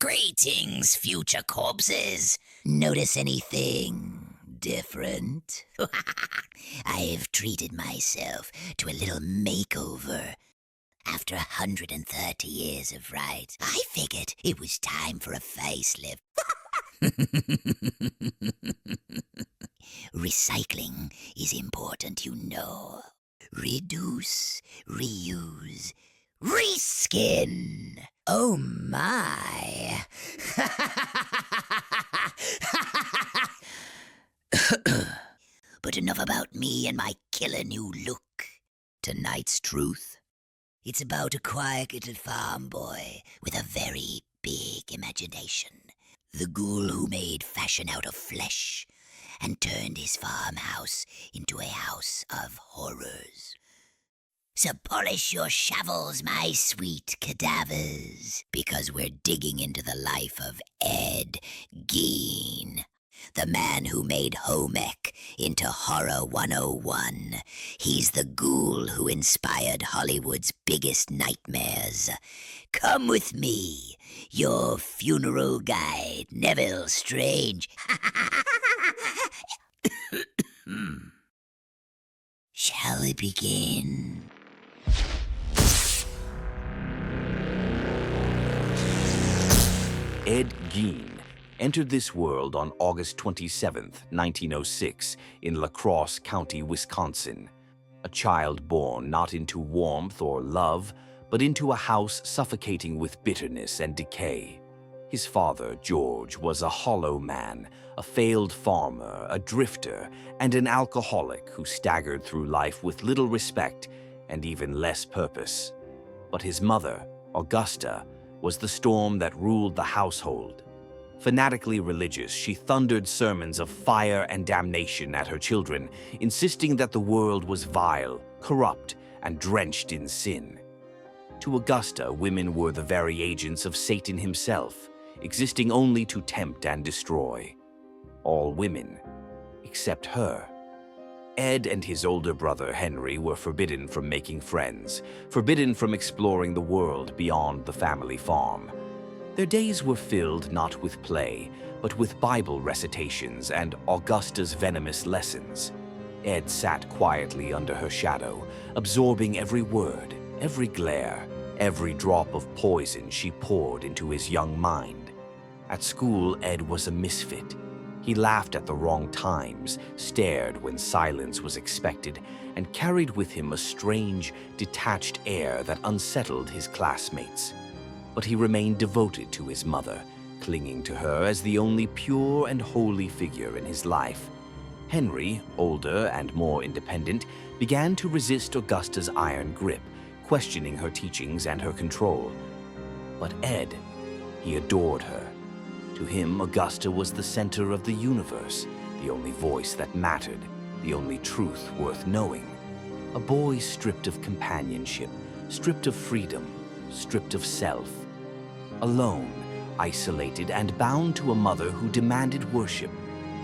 Greetings, future corpses. Notice anything different? I've treated myself to a little makeover. After 130 years of rights, I figured it was time for a facelift. Recycling is important, you know. Reduce, reuse, reskin. Oh my. But enough about me and my killer new look. Tonight's truth. It's about a quiet little farm boy with a very big imagination. The ghoul who made fashion out of flesh and turned his farmhouse into a house of horrors. So polish your shovels, my sweet cadavers, because we're digging into the life of Ed Gein, the man who made home ec into Horror 101. He's the ghoul who inspired Hollywood's biggest nightmares. Come with me, your funeral guide, Neville Strange. Shall we begin? Ed Gein entered this world on August 27, 1906, in La Crosse County, Wisconsin. A child born not into warmth or love, but into a house suffocating with bitterness and decay. His father, George, was a hollow man, a failed farmer, a drifter, and an alcoholic who staggered through life with little respect and even less purpose. But his mother, Augusta, was the storm that ruled the household. Fanatically religious, she thundered sermons of fire and damnation at her children, insisting that the world was vile, corrupt, and drenched in sin. To Augusta, women were the very agents of Satan himself, existing only to tempt and destroy. All women, except her. Ed and his older brother Henry were forbidden from making friends, forbidden from exploring the world beyond the family farm. Their days were filled not with play, but with Bible recitations and Augusta's venomous lessons. Ed sat quietly under her shadow, absorbing every word, every glare, every drop of poison she poured into his young mind. At school, Ed was a misfit. He laughed at the wrong times, stared when silence was expected, and carried with him a strange, detached air that unsettled his classmates. But he remained devoted to his mother, clinging to her as the only pure and holy figure in his life. Henry, older and more independent, began to resist Augusta's iron grip, questioning her teachings and her control. But Ed, he adored her. To him, Augusta was the center of the universe, the only voice that mattered, the only truth worth knowing. A boy stripped of companionship, stripped of freedom, stripped of self. Alone, isolated, and bound to a mother who demanded worship,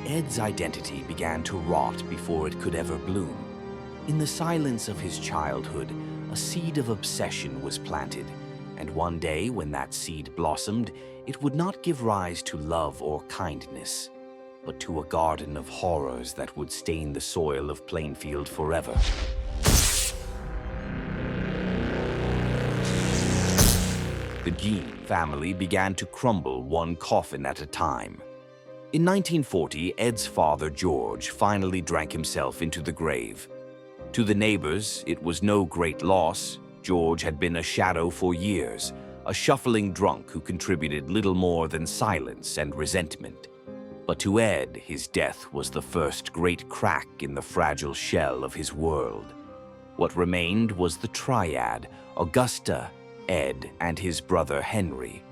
Ed's identity began to rot before it could ever bloom. In the silence of his childhood, a seed of obsession was planted, and one day when that seed blossomed, it would not give rise to love or kindness, but to a garden of horrors that would stain the soil of Plainfield forever. The Gein family began to crumble one coffin at a time. In 1940, Ed's father, George, finally drank himself into the grave. To the neighbors, it was no great loss. George had been a shadow for years, a shuffling drunk who contributed little more than silence and resentment. But to Ed, his death was the first great crack in the fragile shell of his world. What remained was the triad, Augusta, Ed, and his brother Henry.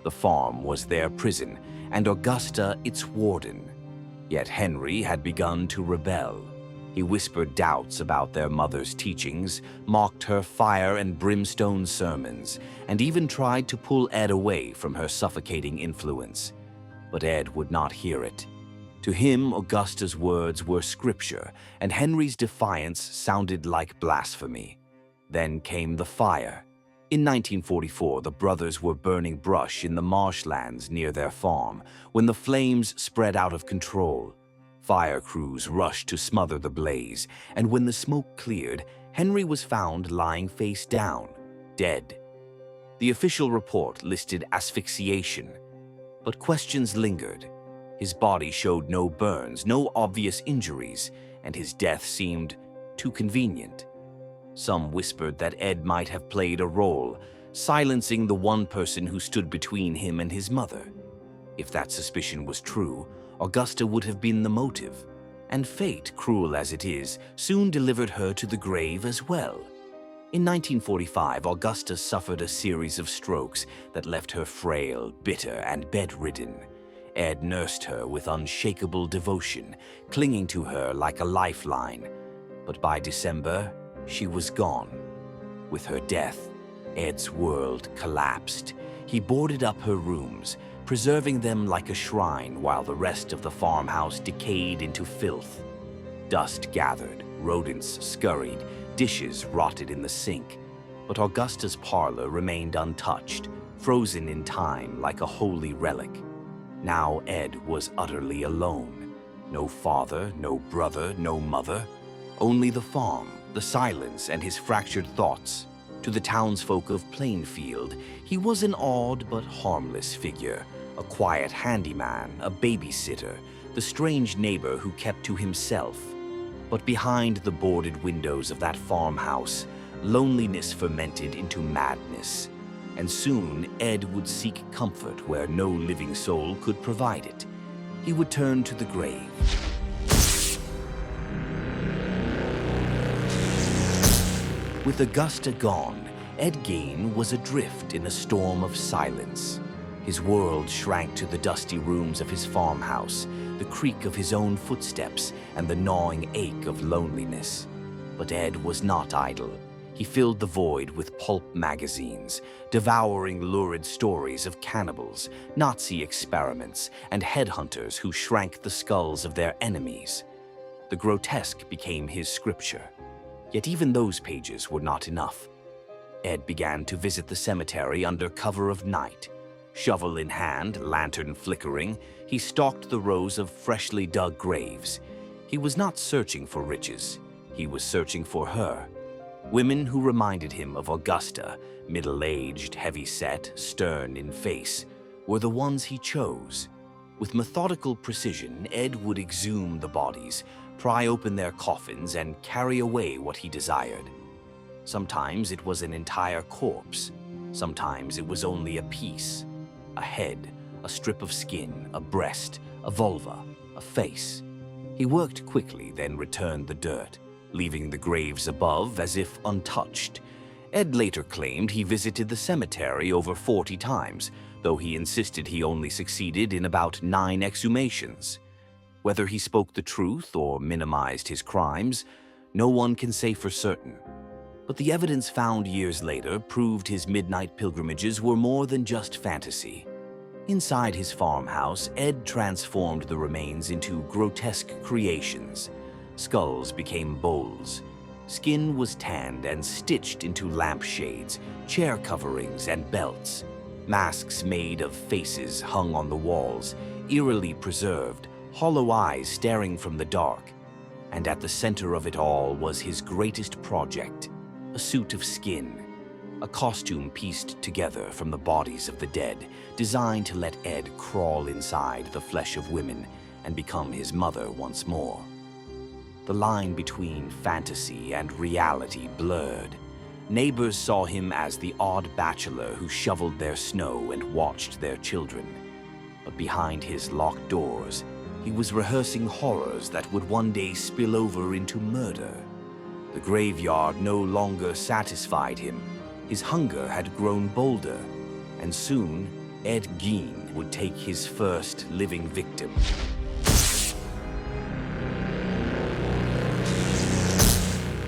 The farm was their prison, and Augusta its warden. Yet Henry had begun to rebel. He whispered doubts about their mother's teachings, mocked her fire and brimstone sermons, and even tried to pull Ed away from her suffocating influence. But Ed would not hear it. To him, Augusta's words were scripture, and Henry's defiance sounded like blasphemy. Then came the fire. In 1944, the brothers were burning brush in the marshlands near their farm when the flames spread out of control. Fire crews rushed to smother the blaze, and when the smoke cleared, Henry was found lying face down, dead. The official report listed asphyxiation, but questions lingered. His body showed no burns, no obvious injuries, and his death seemed too convenient. Some whispered that Ed might have played a role, silencing the one person who stood between him and his mother. If that suspicion was true, Augusta would have been the motive, and fate, cruel as it is, soon delivered her to the grave as well. In 1945, Augusta suffered a series of strokes that left her frail, bitter, and bedridden. Ed nursed her with unshakable devotion, clinging to her like a lifeline. But by December, she was gone. With her death, Ed's world collapsed. He boarded up her rooms, preserving them like a shrine while the rest of the farmhouse decayed into filth. Dust gathered, rodents scurried, dishes rotted in the sink. But Augusta's parlor remained untouched, frozen in time like a holy relic. Now Ed was utterly alone. No father, no brother, no mother. Only the farm, the silence, and his fractured thoughts. To the townsfolk of Plainfield, he was an odd but harmless figure, a quiet handyman, a babysitter, the strange neighbor who kept to himself. But behind the boarded windows of that farmhouse, loneliness fermented into madness. And soon Ed would seek comfort where no living soul could provide it. He would turn to the grave. With Augusta gone, Ed Gein was adrift in a storm of silence. His world shrank to the dusty rooms of his farmhouse, the creak of his own footsteps, and the gnawing ache of loneliness. But Ed was not idle. He filled the void with pulp magazines, devouring lurid stories of cannibals, Nazi experiments, and headhunters who shrank the skulls of their enemies. The grotesque became his scripture. Yet even those pages were not enough. Ed began to visit the cemetery under cover of night. Shovel in hand, lantern flickering, he stalked the rows of freshly dug graves. He was not searching for riches. He was searching for her. Women who reminded him of Augusta, middle-aged, heavy-set, stern in face, were the ones he chose. With methodical precision, Ed would exhume the bodies, pry open their coffins, and carry away what he desired. Sometimes it was an entire corpse. Sometimes it was only a piece. A head, a strip of skin, a breast, a vulva, a face. He worked quickly, then returned the dirt, leaving the graves above as if untouched. Ed later claimed he visited the cemetery over 40 times, though he insisted he only succeeded in about 9 exhumations. Whether he spoke the truth or minimized his crimes, no one can say for certain. But the evidence found years later proved his midnight pilgrimages were more than just fantasy. Inside his farmhouse, Ed transformed the remains into grotesque creations. Skulls became bowls. Skin was tanned and stitched into lampshades, chair coverings, and belts. Masks made of faces hung on the walls, eerily preserved, hollow eyes staring from the dark. And at the center of it all was his greatest project, a suit of skin, a costume pieced together from the bodies of the dead, designed to let Ed crawl inside the flesh of women and become his mother once more. The line between fantasy and reality blurred. Neighbors saw him as the odd bachelor who shoveled their snow and watched their children. But behind his locked doors, he was rehearsing horrors that would one day spill over into murder. The graveyard no longer satisfied him. His hunger had grown bolder, and soon Ed Gein would take his first living victim.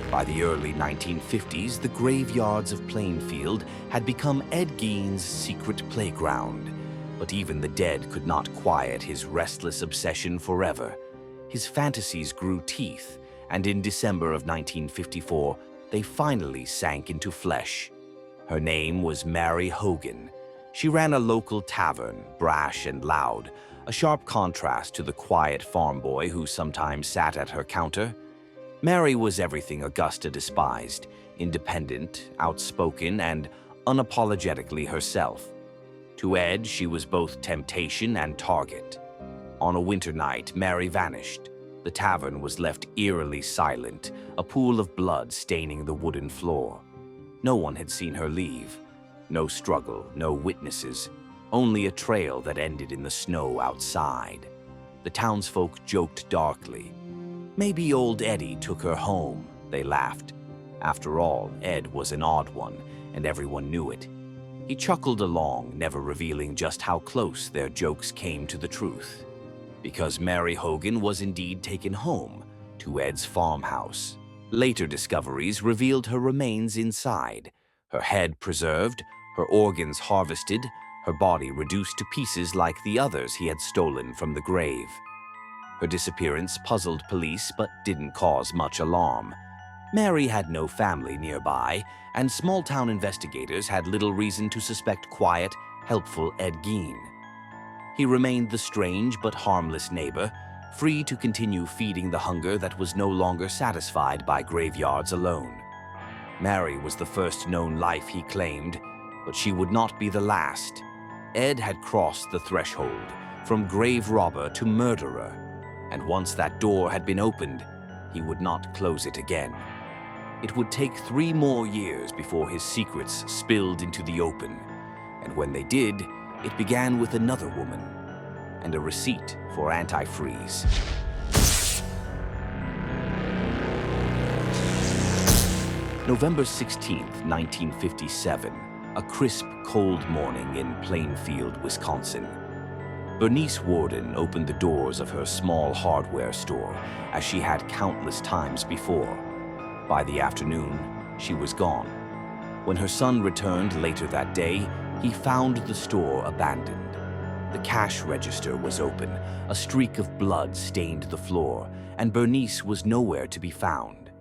By the early 1950s, the graveyards of Plainfield had become Ed Gein's secret playground. But even the dead could not quiet his restless obsession forever. His fantasies grew teeth, and in December of 1954, they finally sank into flesh. Her name was Mary Hogan. She ran a local tavern, brash and loud, a sharp contrast to the quiet farm boy who sometimes sat at her counter. Mary was everything Augusta despised, independent, outspoken, and unapologetically herself. To Ed, she was both temptation and target. On a winter night, Mary vanished. The tavern was left eerily silent, a pool of blood staining the wooden floor. No one had seen her leave. No struggle, no witnesses, only a trail that ended in the snow outside. The townsfolk joked darkly. Maybe old Eddie took her home, they laughed. After all, Ed was an odd one, and everyone knew it. He chuckled along, never revealing just how close their jokes came to the truth. Because Mary Hogan was indeed taken home to Ed's farmhouse. Later discoveries revealed her remains inside, her head preserved, her organs harvested, her body reduced to pieces like the others he had stolen from the grave. Her disappearance puzzled police but didn't cause much alarm. Mary had no family nearby, and small-town investigators had little reason to suspect quiet, helpful Ed Gein. He remained the strange but harmless neighbor, free to continue feeding the hunger that was no longer satisfied by graveyards alone. Mary was the first known life he claimed, but she would not be the last. Ed had crossed the threshold, from grave robber to murderer, and once that door had been opened, he would not close it again. It would take 3 more years before his secrets spilled into the open, and when they did, it began with another woman and a receipt for antifreeze. November 16th, 1957, a crisp, cold morning in Plainfield, Wisconsin. Bernice Worden opened the doors of her small hardware store, as she had countless times before. By the afternoon, she was gone. When her son returned later that day, he found the store abandoned. The cash register was open, a streak of blood stained the floor, and Bernice was nowhere to be found.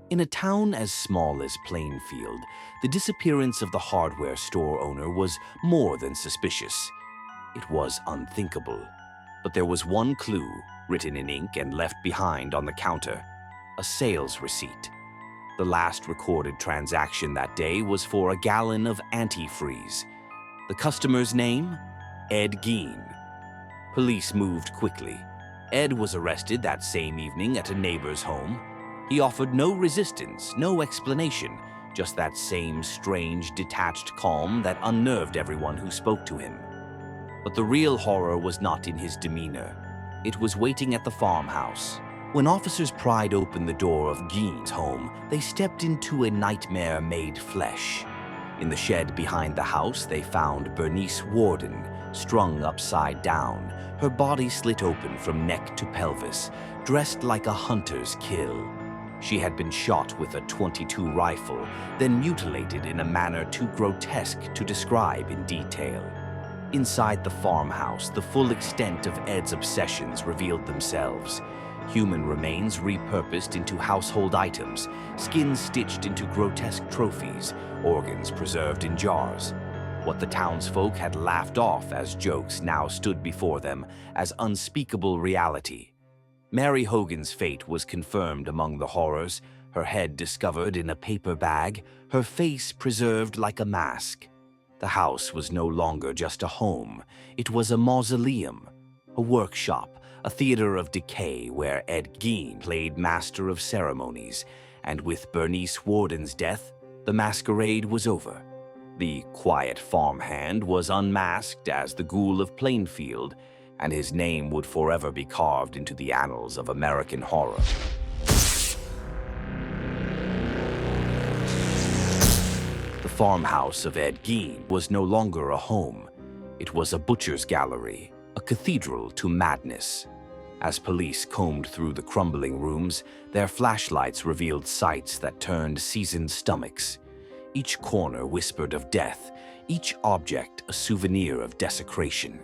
In a town as small as Plainfield, the disappearance of the hardware store owner was more than suspicious. It was unthinkable. But there was one clue, written in ink and left behind on the counter: a sales receipt. The last recorded transaction that day was for a gallon of antifreeze. The customer's name? Ed Gein. Police moved quickly. Ed was arrested that same evening at a neighbor's home. He offered no resistance, no explanation, just that same strange, detached calm that unnerved everyone who spoke to him. But the real horror was not in his demeanor. It was waiting at the farmhouse. When officers pried open the door of Gein's home, they stepped into a nightmare made flesh. In the shed behind the house, they found Bernice Worden, strung upside down, her body slit open from neck to pelvis, dressed like a hunter's kill. She had been shot with a .22 rifle, then mutilated in a manner too grotesque to describe in detail. Inside the farmhouse, the full extent of Ed's obsessions revealed themselves. Human remains repurposed into household items, skins stitched into grotesque trophies, organs preserved in jars. What the townsfolk had laughed off as jokes now stood before them as unspeakable reality. Mary Hogan's fate was confirmed among the horrors, her head discovered in a paper bag, her face preserved like a mask. The house was no longer just a home. It was a mausoleum, a workshop, a theater of decay where Ed Gein played master of ceremonies, and with Bernice Worden's death, the masquerade was over. The quiet farmhand was unmasked as the Ghoul of Plainfield, and his name would forever be carved into the annals of American horror. The farmhouse of Ed Gein was no longer a home. It was a butcher's gallery, a cathedral to madness. As police combed through the crumbling rooms, their flashlights revealed sights that turned seasoned stomachs. Each corner whispered of death, each object a souvenir of desecration.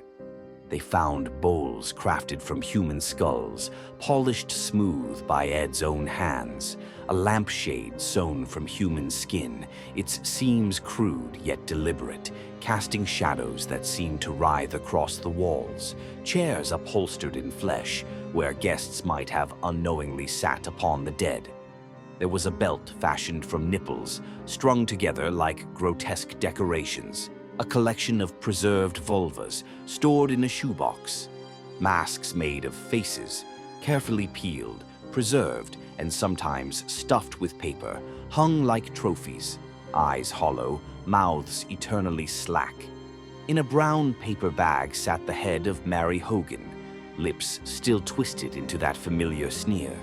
They found bowls crafted from human skulls, polished smooth by Ed's own hands, a lampshade sewn from human skin, its seams crude yet deliberate, casting shadows that seemed to writhe across the walls, chairs upholstered in flesh, where guests might have unknowingly sat upon the dead. There was a belt fashioned from nipples, strung together like grotesque decorations, a collection of preserved vulvas stored in a shoebox, masks made of faces, carefully peeled, preserved, and sometimes stuffed with paper, hung like trophies, eyes hollow, mouths eternally slack. In a brown paper bag sat the head of Mary Hogan, lips still twisted into that familiar sneer.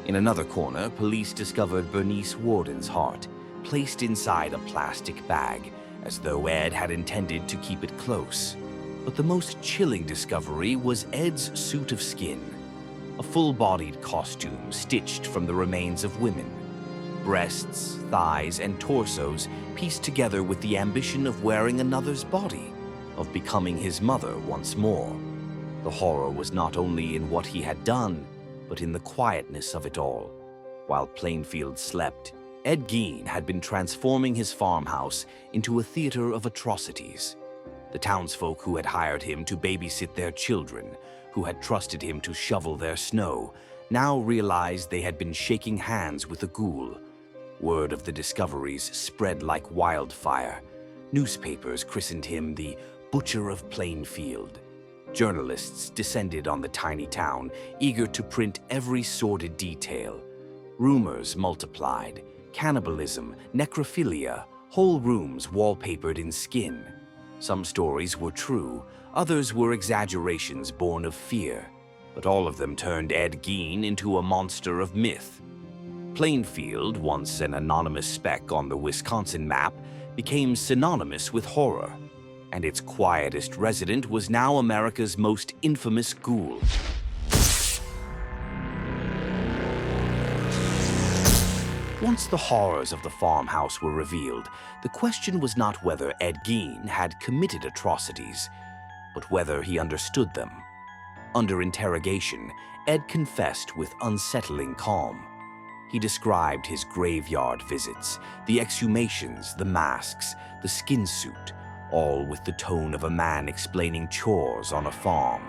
In another corner, police discovered Bernice Worden's heart, placed inside a plastic bag, as though Ed had intended to keep it close. But the most chilling discovery was Ed's suit of skin, a full-bodied costume stitched from the remains of women. Breasts, thighs, and torsos pieced together with the ambition of wearing another's body, of becoming his mother once more. The horror was not only in what he had done, but in the quietness of it all. While Plainfield slept, Ed Gein had been transforming his farmhouse into a theater of atrocities. The townsfolk who had hired him to babysit their children, who had trusted him to shovel their snow, now realized they had been shaking hands with a ghoul. Word of the discoveries spread like wildfire. Newspapers christened him the Butcher of Plainfield. Journalists descended on the tiny town, eager to print every sordid detail. Rumors multiplied. Cannibalism, necrophilia, whole rooms wallpapered in skin. Some stories were true, others were exaggerations born of fear, but all of them turned Ed Gein into a monster of myth. Plainfield, once an anonymous speck on the Wisconsin map, became synonymous with horror, and its quietest resident was now America's most infamous ghoul. Once the horrors of the farmhouse were revealed, the question was not whether Ed Gein had committed atrocities, but whether he understood them. Under interrogation, Ed confessed with unsettling calm. He described his graveyard visits, the exhumations, the masks, the skin suit, all with the tone of a man explaining chores on a farm.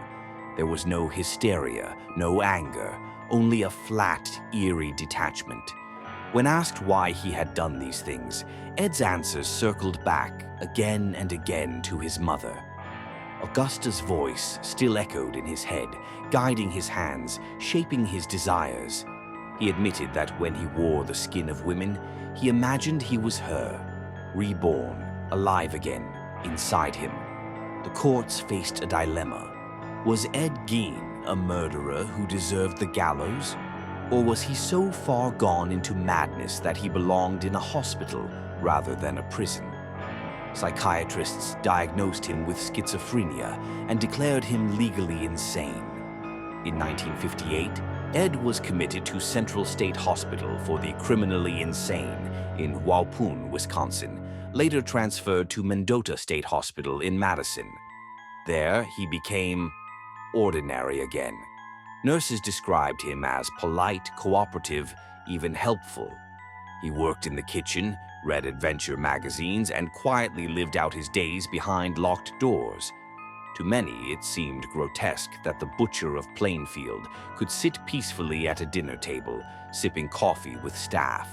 There was no hysteria, no anger, only a flat, eerie detachment. When asked why he had done these things, Ed's answers circled back again and again to his mother. Augusta's voice still echoed in his head, guiding his hands, shaping his desires. He admitted that when he wore the skin of women, he imagined he was her, reborn, alive again, inside him. The courts faced a dilemma. Was Ed Gein a murderer who deserved the gallows? Or was he so far gone into madness that he belonged in a hospital rather than a prison? Psychiatrists diagnosed him with schizophrenia and declared him legally insane. In 1958, Ed was committed to Central State Hospital for the criminally insane in Waupun, Wisconsin, later transferred to Mendota State Hospital in Madison. There, he became ordinary again. Nurses described him as polite, cooperative, even helpful. He worked in the kitchen, read adventure magazines, and quietly lived out his days behind locked doors. To many, it seemed grotesque that the Butcher of Plainfield could sit peacefully at a dinner table, sipping coffee with staff.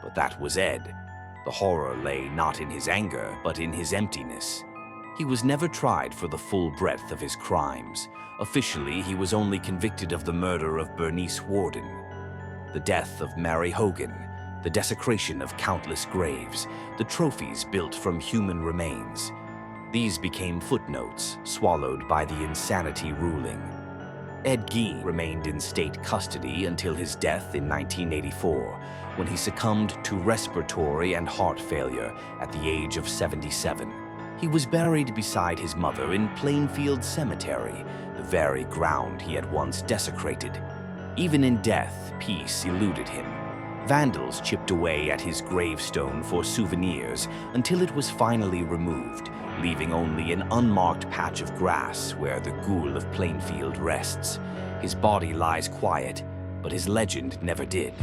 But that was Ed. The horror lay not in his anger, but in his emptiness. He was never tried for the full breadth of his crimes. Officially, he was only convicted of the murder of Bernice Worden, the death of Mary Hogan, the desecration of countless graves, the trophies built from human remains. These became footnotes, swallowed by the insanity ruling. Ed Gein remained in state custody until his death in 1984, when he succumbed to respiratory and heart failure at the age of 77. He was buried beside his mother in Plainfield Cemetery, the very ground he had once desecrated. Even in death, peace eluded him. Vandals chipped away at his gravestone for souvenirs until it was finally removed, leaving only an unmarked patch of grass where the Ghoul of Plainfield rests. His body lies quiet, but his legend never did.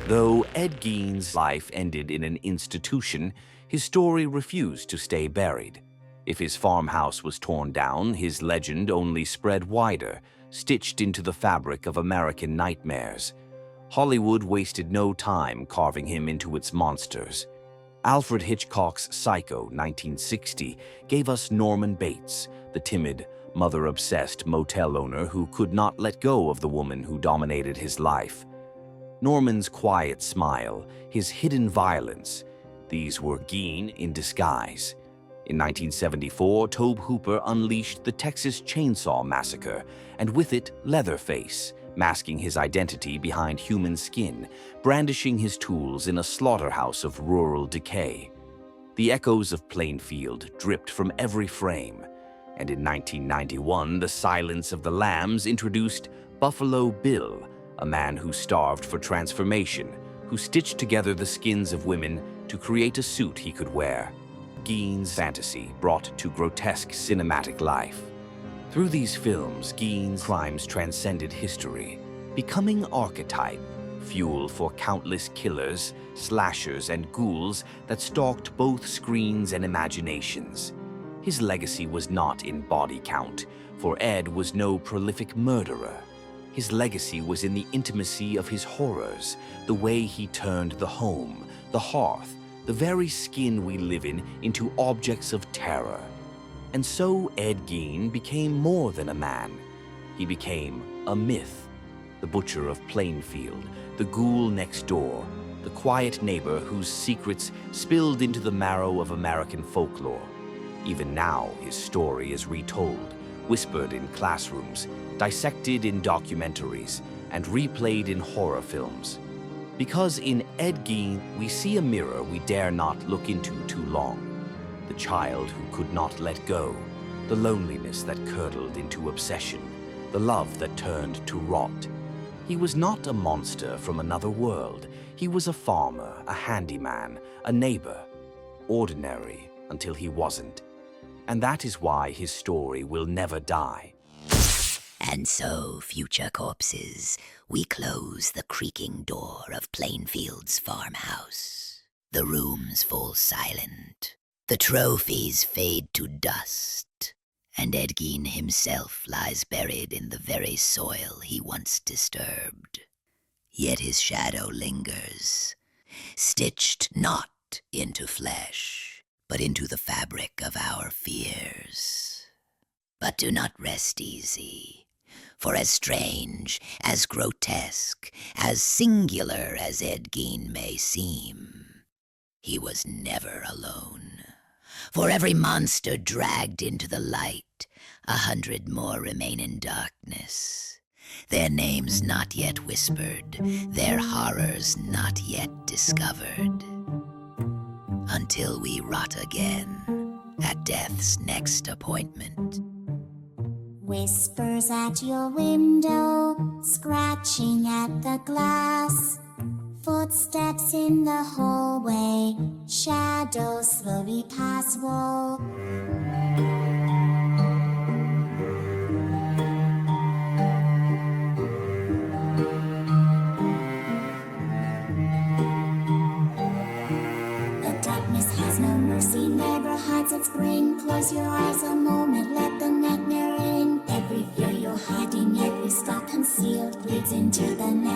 Though Ed Gein's life ended in an institution, his story refused to stay buried. If his farmhouse was torn down, his legend only spread wider, stitched into the fabric of American nightmares. Hollywood wasted no time carving him into its monsters. Alfred Hitchcock's Psycho, 1960, gave us Norman Bates, the timid, mother-obsessed motel owner who could not let go of the woman who dominated his life. Norman's quiet smile, his hidden violence, these were Gein in disguise. In 1974, Tobe Hooper unleashed the Texas Chainsaw Massacre, and with it, Leatherface, masking his identity behind human skin, brandishing his tools in a slaughterhouse of rural decay. The echoes of Plainfield dripped from every frame, and in 1991, The Silence of the Lambs introduced Buffalo Bill, a man who starved for transformation, who stitched together the skins of women to create a suit he could wear. Gein's fantasy brought to grotesque cinematic life. Through these films, Gein's crimes transcended history, becoming archetype, fuel for countless killers, slashers, and ghouls that stalked both screens and imaginations. His legacy was not in body count, for Ed was no prolific murderer. His legacy was in the intimacy of his horrors, the way he turned the home, the hearth, the very skin we live in into objects of terror. And so Ed Gein became more than a man. He became a myth. The butcher of Plainfield, the ghoul next door, the quiet neighbor whose secrets spilled into the marrow of American folklore. Even now, his story is retold, whispered in classrooms, dissected in documentaries, and replayed in horror films. Because in Ed Gein, we see a mirror we dare not look into too long. The child who could not let go, the loneliness that curdled into obsession, the love that turned to rot. He was not a monster from another world. He was a farmer, a handyman, a neighbor, ordinary until he wasn't. And that is why his story will never die. And so, future corpses, we close the creaking door of Plainfield's farmhouse. The rooms fall silent. The trophies fade to dust. And Ed Gein himself lies buried in the very soil he once disturbed. Yet his shadow lingers, stitched not into flesh, but into the fabric of our fears. But do not rest easy, for as strange, as grotesque, as singular as Ed Gein may seem, he was never alone. For every monster dragged into the light, 100 more remain in darkness. Their names not yet whispered, their horrors not yet discovered. Until we rot again at death's next appointment. Whispers at your window, scratching at the glass. Footsteps in the hallway, shadows slowly pass wall. The darkness has no mercy, never hides its grin. Close your eyes a moment, let the nightmare in. Every fear you're hiding, every scar concealed bleeds into the night.